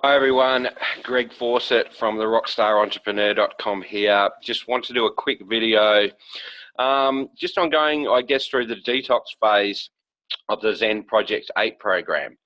Hi everyone, Greg Fawcett from the rockstarentrepreneur.com here. Just want to do a quick video, just on going, I guess, through the detox phase of the Zen Project 8 program.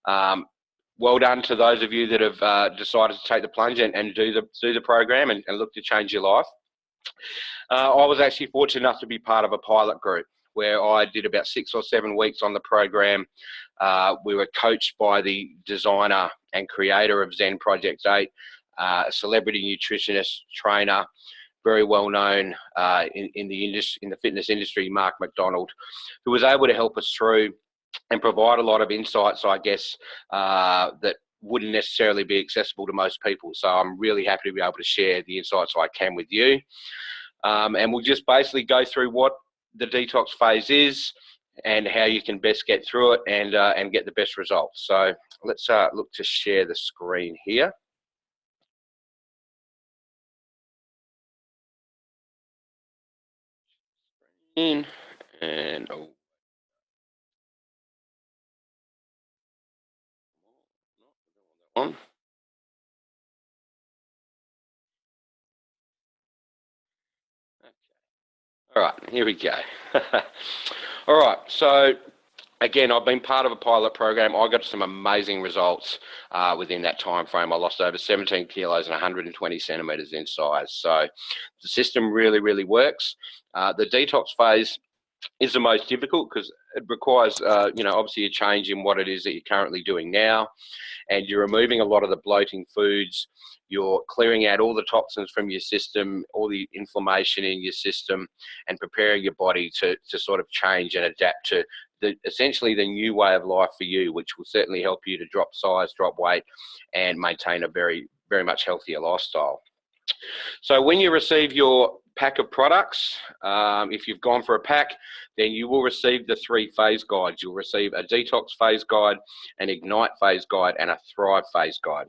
Well done to those of you that have decided to take the plunge and do the program and look to change your life. I was actually fortunate enough to be part of a pilot group where I did about 6 or 7 weeks on the program. We were coached by the designer and creator of Zen Project 8, a celebrity nutritionist, trainer, very well known in the fitness industry, Mark McDonald, who was able to help us through and provide a lot of insights, I guess, that wouldn't necessarily be accessible to most people. So I'm really happy to be able to share the insights I can with you. And we'll just basically go through what the detox phase is and how you can best get through it and get the best results. So let's look to share the screen here. In and oh. On. All right, here we go. All right, so again, I've been part of a pilot program. I got some amazing results within that time frame. I lost over 17 kilos and 120 centimeters in size. So the system really works. The detox phase is the most difficult because it requires, obviously a change in what it is that you're currently doing now, and you're removing a lot of the bloating foods. You're clearing out all the toxins from your system, all the inflammation in your system, and preparing your body to sort of change and adapt to essentially the new way of life for you, which will certainly help you to drop size, drop weight, and maintain a very much healthier lifestyle. So when you receive your pack of products, if you've gone for a pack, then you will receive the 3 phase guides. You'll receive a detox phase guide, an ignite phase guide, and a thrive phase guide.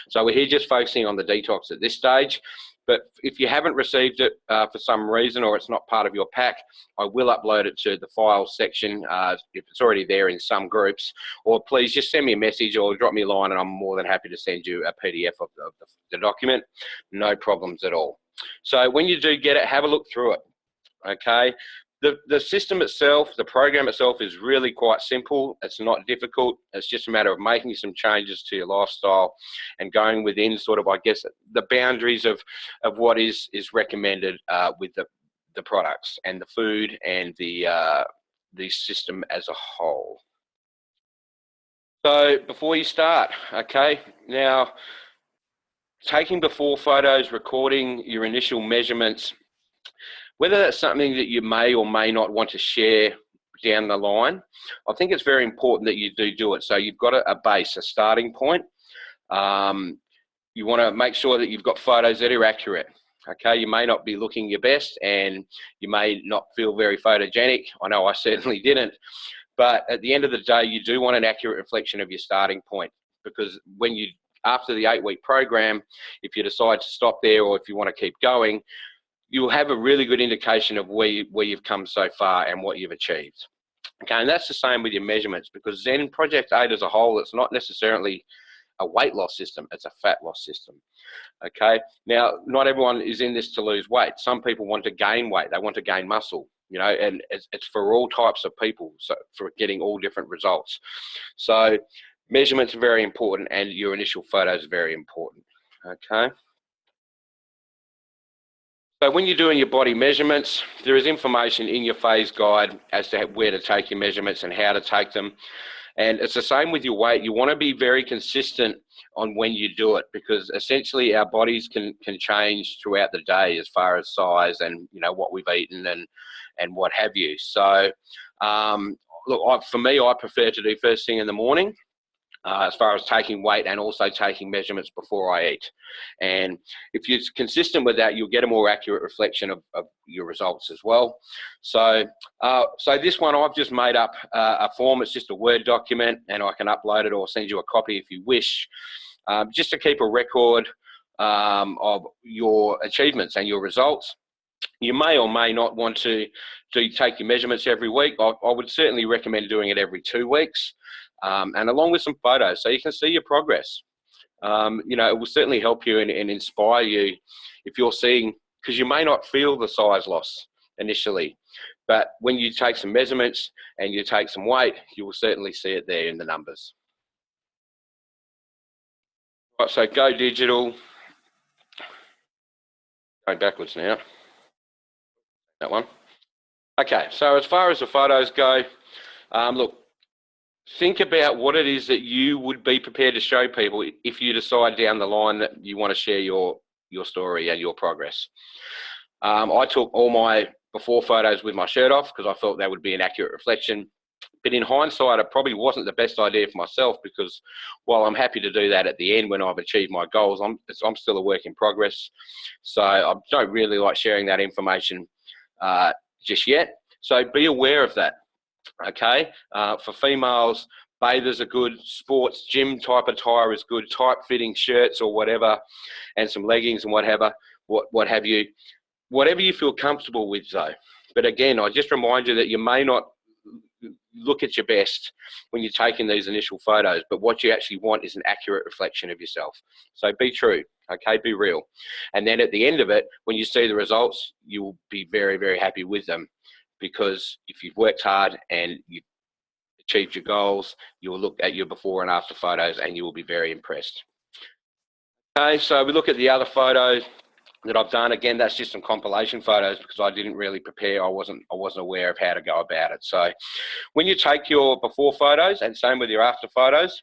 So we're here just focusing on the detox at this stage, but if you haven't received it for some reason, or it's not part of your pack, I will upload it to the files section if it's already there in some groups, or please just send me a message or drop me a line and I'm more than happy to send you a PDF of the document. No problems at all. So when you do get it, have a look through it, okay? The system itself, the program itself is really quite simple. It's not difficult. It's just a matter of making some changes to your lifestyle and going within sort of, I guess, the boundaries of what is recommended with the products and the food and the system as a whole. So before you start, okay, now taking before photos, recording your initial measurements, whether that's something that you may or may not want to share down the line, I think it's very important that you do it. So you've got a base, a starting point. You want to make sure that you've got photos that are accurate. Okay, you may not be looking your best and you may not feel very photogenic. I know I certainly didn't. But at the end of the day, you do want an accurate reflection of your starting point, because when after the 8-week program, if you decide to stop there or if you want to keep going, you'll have a really good indication of where you've come so far and what you've achieved. Okay, and that's the same with your measurements, because Zen Project 8 as a whole, it's not necessarily a weight loss system, it's a fat loss system. Okay, now not everyone is in this to lose weight. Some people want to gain weight, they want to gain muscle, and it's for all types of people, so for getting all different results. So measurements are very important and your initial photos are very important. Okay. So when you're doing your body measurements, there is information in your phase guide as to where to take your measurements and how to take them. And it's the same with your weight. You want to be very consistent on when you do it, because essentially our bodies can change throughout the day as far as size and what we've eaten and what have you. So look, for me, I prefer to do first thing in the morning. As far as taking weight and also taking measurements before I eat. And if you're consistent with that, you'll get a more accurate reflection of your results as well. So so this one, I've just made up a form. It's just a Word document, and I can upload it or send you a copy if you wish, just to keep a record of your achievements and your results. You may or may not want to take your measurements every week. I would certainly recommend doing it every 2 weeks. And along with some photos so you can see your progress. it will certainly help you and inspire you if you're seeing, because you may not feel the size loss initially, but when you take some measurements and you take some weight, you will certainly see it there in the numbers. Right, so go digital. Going backwards now. That one. Okay, so as far as the photos go, look, think about what it is that you would be prepared to show people if you decide down the line that you want to share your story and your progress. I took all my before photos with my shirt off because I felt that would be an accurate reflection. But in hindsight, it probably wasn't the best idea for myself, because while I'm happy to do that at the end when I've achieved my goals, I'm still a work in progress. So I don't really like sharing that information just yet. So be aware of that, okay? For females, bathers are good, sports, gym type attire is good, tight fitting shirts or whatever, and some leggings and what have you. Whatever you feel comfortable with though. But again, I just remind you that you may not look at your best when you're taking these initial photos, but what you actually want is an accurate reflection of yourself. So be true, okay, be real. And then at the end of it, when you see the results, you will be very, very happy with them, because if you've worked hard and you've achieved your goals, you will look at your before and after photos and you will be very impressed. Okay, so we look at the other photos that I've done. Again, that's just some compilation photos because I didn't really prepare. I wasn't aware of how to go about it. So when you take your before photos, and same with your after photos,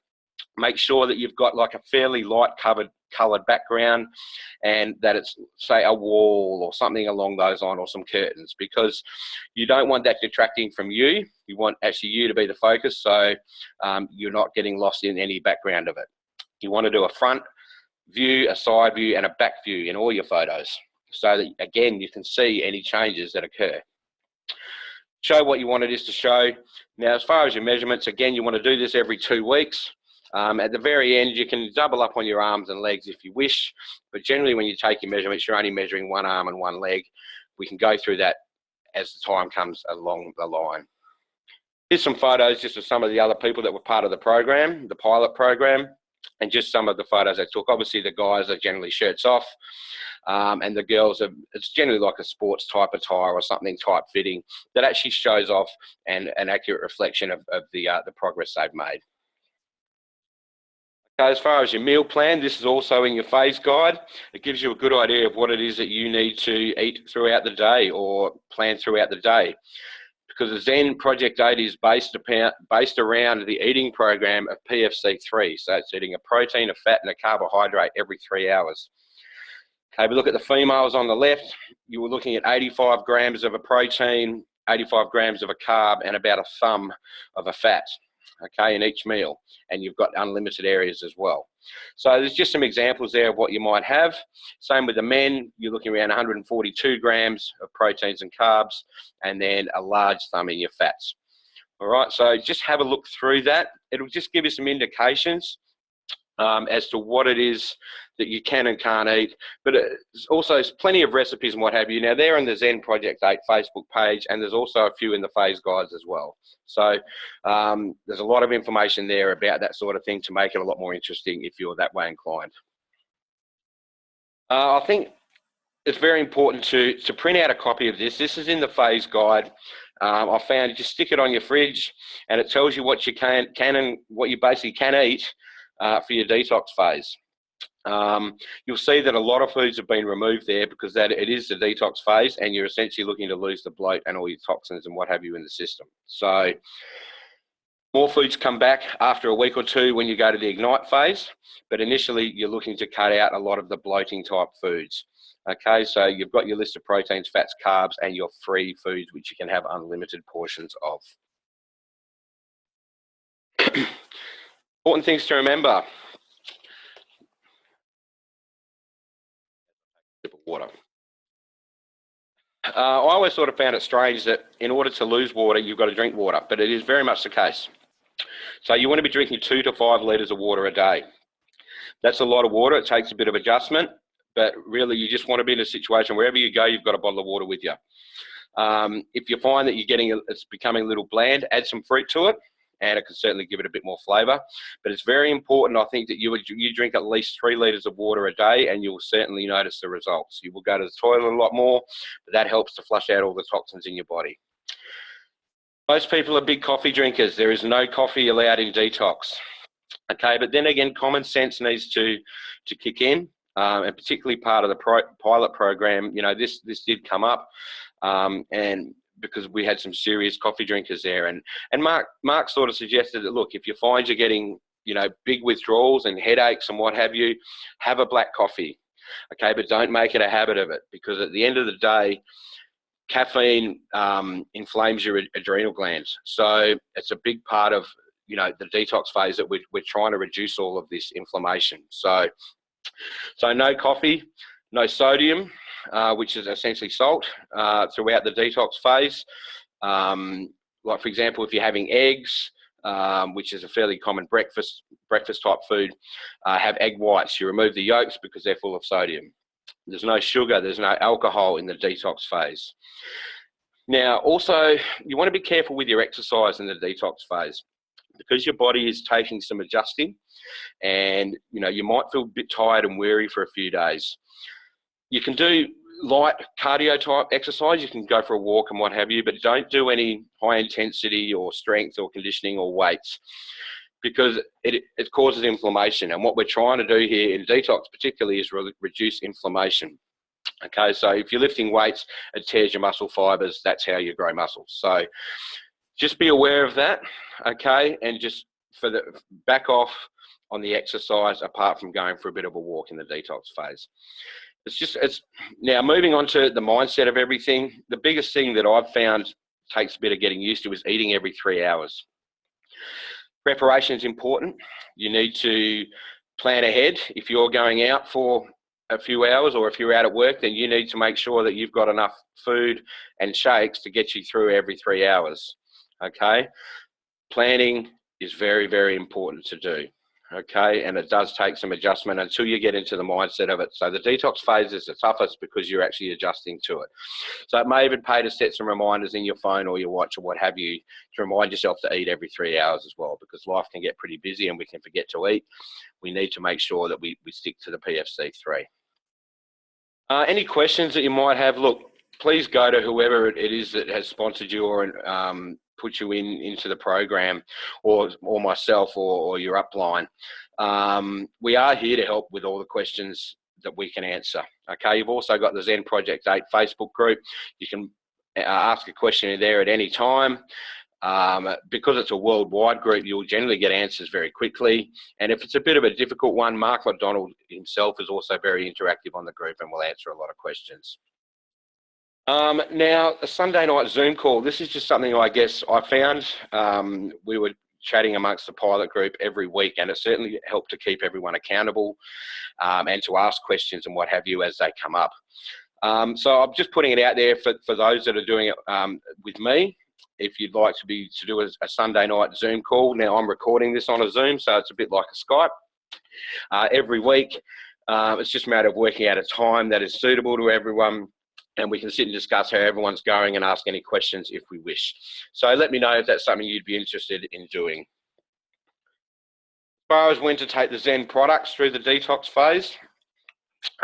make sure that you've got like a fairly light coloured background, and that it's, say, a wall or something along those lines, or some curtains, because you don't want that detracting from you. You want actually you to be the focus, so you're not getting lost in any background of it. You want to do a front view, a side view, and a back view in all your photos, so that again you can see any changes that occur. Show what you want it is to show. Now, as far as your measurements, again, you want to do this every 2 weeks. At the very end, you can double up on your arms and legs if you wish, but generally when you take your measurements, you're only measuring one arm and one leg. We can go through that as the time comes along the line. Here's some photos just of some of the other people that were part of the program, the pilot program, and just some of the photos I took. Obviously the guys are generally shirts off, and the girls are, it's generally like a sports type attire or something tight fitting that actually shows off an accurate reflection of the progress they've made. Okay, as far as your meal plan, this is also in your phase guide. It gives you a good idea of what it is that you need to eat throughout the day or plan throughout the day, because the Zen Project 8 is based around the eating program of PFC3. So it's eating a protein, a fat, and a carbohydrate every 3 hours. Okay, we look at the females on the left. You were looking at 85 grams of a protein, 85 grams of a carb, and about a thumb of a fat, okay, in each meal. And you've got unlimited areas as well. So there's just some examples there of what you might have. Same with the men, you're looking around 142 grams of proteins and carbs, and then a large thumb in your fats. All right, so just have a look through that. It'll just give you some indications as to what it is that you can and can't eat, but also plenty of recipes and what have you. Now they're on the Zen Project 8 Facebook page, and there's also a few in the phase guides as well. So there's a lot of information there about that sort of thing to make it a lot more interesting if you're that way inclined. I think it's very important to print out a copy of this. This is in the phase guide. I found you just stick it on your fridge, and it tells you what you can and what you basically can eat for your detox phase. You'll see that a lot of foods have been removed there because that it is the detox phase, and you're essentially looking to lose the bloat and all your toxins and what have you in the system. So more foods come back after a week or two when you go to the ignite phase, but initially you're looking to cut out a lot of the bloating type foods. Okay, so you've got your list of proteins, fats, carbs, and your free foods, which you can have unlimited portions of. Important things to remember. Water. I always sort of found it strange that in order to lose water, you've got to drink water, but it is very much the case. So you want to be drinking 2 to 5 litres of water a day. That's a lot of water. It takes a bit of adjustment, but really you just want to be in a situation wherever you go, you've got a bottle of water with you. If you find that it's becoming a little bland, add some fruit to it. and it can certainly give it a bit more flavour. But it's very important, I think, that you drink at least 3 litres of water a day, and you'll certainly notice the results. You will go to the toilet a lot more, but that helps to flush out all the toxins in your body. Most people are big coffee drinkers. There is no coffee allowed in detox. Okay, but then again, common sense needs to kick in, and particularly part of the pilot program. You know, this did come up, and because we had some serious coffee drinkers there, and Mark sort of suggested that, look, if you find you're getting, you know, big withdrawals and headaches and what have you, have a black coffee. Okay, but don't make it a habit of it, because at the end of the day, caffeine inflames your adrenal glands. So it's a big part of, you know, the detox phase, that we're trying to reduce all of this inflammation. So no coffee, no sodium, which is essentially salt, throughout the detox phase. Like, for example, if you're having eggs, which is a fairly common breakfast type food, have egg whites. You remove the yolks because they're full of sodium. There's no sugar, there's no alcohol in the detox phase. Now, also, you want to be careful with your exercise in the detox phase, because your body is taking some adjusting, and, you know, you might feel a bit tired and weary for a few days. You can do light cardio type exercise, you can go for a walk and what have you, but don't do any high intensity or strength or conditioning or weights, because it causes inflammation. And what we're trying to do here in detox particularly is reduce inflammation. Okay, so if you're lifting weights, it tears your muscle fibers. That's how you grow muscles. So just be aware of that, okay, and just back off on the exercise, apart from going for a bit of a walk in the detox phase. It's now moving on to the mindset of everything. The biggest thing that I've found takes a bit of getting used to is eating every 3 hours. Preparation is important. You need to plan ahead. If you're going out for a few hours, or if you're out at work, then you need to make sure that you've got enough food and shakes to get you through every 3 hours. Okay, planning is very, very important to do. Okay, and it does take some adjustment until you get into the mindset of it. So the detox phase is the toughest because you're actually adjusting to it. So it may even pay to set some reminders in your phone or your watch or what have you, to remind yourself to eat every 3 hours as well, because life can get pretty busy and we can forget to eat. We need to make ssure that we stick to the PFC3. Any questions that you might have, look, please go to whoever it is that has sponsored you or put you into the program, or myself, or your upline. We are here to help with all the questions that we can answer. Okay, you've also got the Zen Project 8 Facebook group. You can ask a question in there at any time. Because it's a worldwide group, you'll generally get answers very quickly. And if it's a bit of a difficult one, Mark McDonald himself is also very interactive on the group and will answer a lot of questions. Now, a Sunday night Zoom call, this is just something I guess I found. We were chatting amongst the pilot group every week, and it certainly helped to keep everyone accountable, and to ask questions and what have you as they come up. So I'm just putting it out there for those that are doing it with me. If you'd like to do a Sunday night Zoom call, now I'm recording this on a Zoom, so it's a bit like a Skype. Every week, it's just a matter of working out a time that is suitable to everyone, and we can sit and discuss how everyone's going and ask any questions if we wish. So let me know if that's something you'd be interested in doing. As far as when to take the Zen products through the detox phase,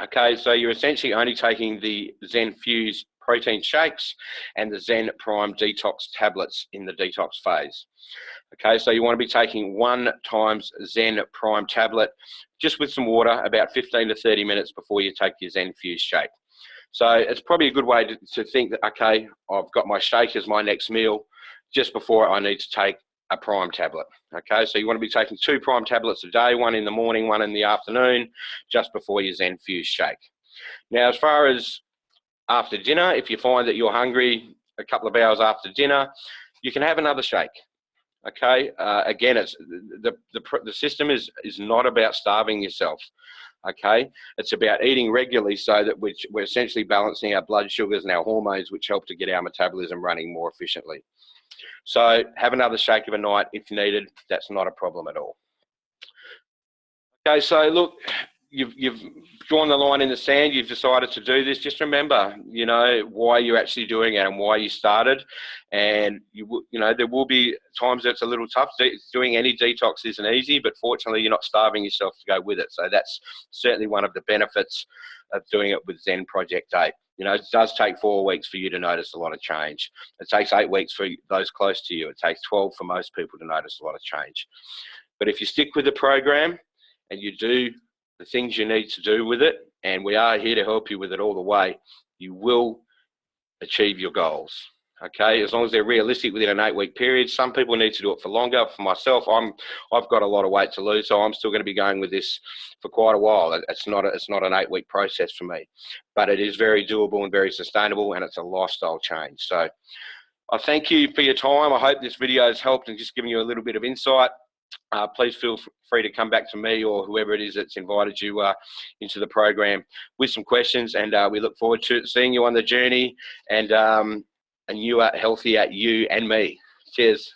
okay, so you're essentially only taking the Zen Fuse protein shakes and the Zen Prime detox tablets in the detox phase. Okay, so you want to be taking 1 times Zen Prime tablet, just with some water, about 15 to 30 minutes before you take your Zen Fuse shake. So it's probably a good way to think that, okay, I've got my shake as my next meal just before I need to take a Prime tablet. Okay, so you want to be taking 2 Prime tablets a day, 1 in the morning, 1 in the afternoon, just before your Zen Fuse shake. Now, as far as after dinner, if you find that you're hungry a couple of hours after dinner, you can have another shake. Okay, again, it's the system is not about starving yourself. Okay, it's about eating regularly so that we're essentially balancing our blood sugars and our hormones, which help to get our metabolism running more efficiently. So have another shake of a night if needed. That's not a problem at all. Okay, so look, you've drawn the line in the sand, you've decided to do this, just remember, you know, why you're actually doing it and why you started. And you know, there will be times that it's a little tough. Doing any detox isn't easy, but fortunately you're not starving yourself to go with it. So that's certainly one of the benefits of doing it with Zen Project 8. You know, it does take 4 weeks for you to notice a lot of change. It takes 8 weeks for those close to you. It takes 12 for most people to notice a lot of change. But if you stick with the program and you do the things you need to do with it, and we are here to help you with it all the way, you will achieve your goals. Okay, as long as they're realistic within an 8-week period. Some people need to do it for longer. For myself, I've got a lot of weight to lose, so I'm still going to be going with this for quite a while. It's not an 8-week process for me, but it is very doable and very sustainable, and it's a lifestyle change. So I thank you for your time. I hope this video has helped and just given you a little bit of insight. Please feel free to come back to me or whoever it is that's invited you into the program with some questions, and we look forward to seeing you on the journey, and you are healthy at you and me. Cheers.